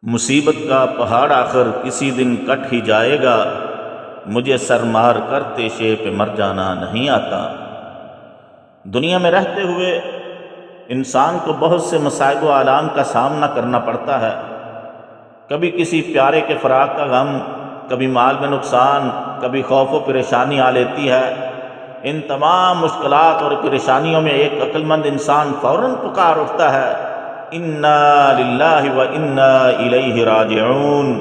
مصیبت کا پہاڑ آخر کسی دن کٹ ہی جائے گا، مجھے سر مار کر تیشے پہ مر جانا نہیں آتا۔ دنیا میں رہتے ہوئے انسان کو بہت سے مصائب و آلام کا سامنا کرنا پڑتا ہے۔ کبھی کسی پیارے کے فراق کا غم، کبھی مال میں نقصان، کبھی خوف و پریشانی آ لیتی ہے۔ ان تمام مشکلات اور پریشانیوں میں ایک عقل مند انسان فوراً پکار اٹھتا ہے، انا للہ و انا الیہ راجعون۔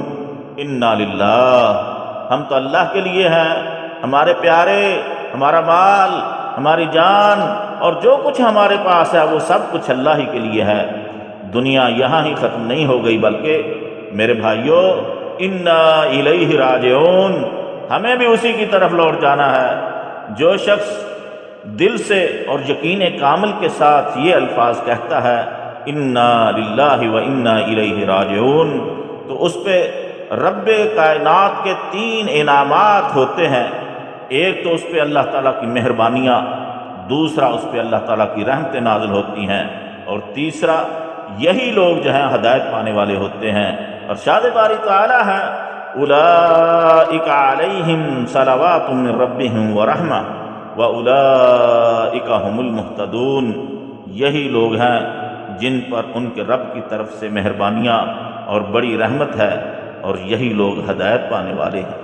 انا للہ، ہم تو اللہ کے لیے ہیں، ہمارے پیارے، ہمارا مال، ہماری جان اور جو کچھ ہمارے پاس ہے وہ سب کچھ اللہ ہی کے لیے ہے۔ دنیا یہاں ہی ختم نہیں ہو گئی، بلکہ میرے بھائیوں انا الیہ راجعون، ہمیں بھی اسی کی طرف لوٹ جانا ہے۔ جو شخص دل سے اور یقین کامل کے ساتھ یہ الفاظ کہتا ہے انا للہ و انا الیہ راجعون، تو اس پہ رب کائنات کے 3 انعامات ہوتے ہیں۔ ایک تو اس پہ اللہ تعالیٰ کی مہربانیاں، دوسرا اس پہ اللہ تعالیٰ کی رحمتیں نازل ہوتی ہیں، اور تیسرا یہی لوگ جو ہیں ہدایت پانے والے ہوتے ہیں۔ اور شاد باری تعالیٰ ہے اولئک علیہم صلوات من ربہم ورحمہ واولئک ھم المہتدون، یہی لوگ ہیں جن پر ان کے رب کی طرف سے مہربانیاں اور بڑی رحمت ہے، اور یہی لوگ ہدایت پانے والے ہیں۔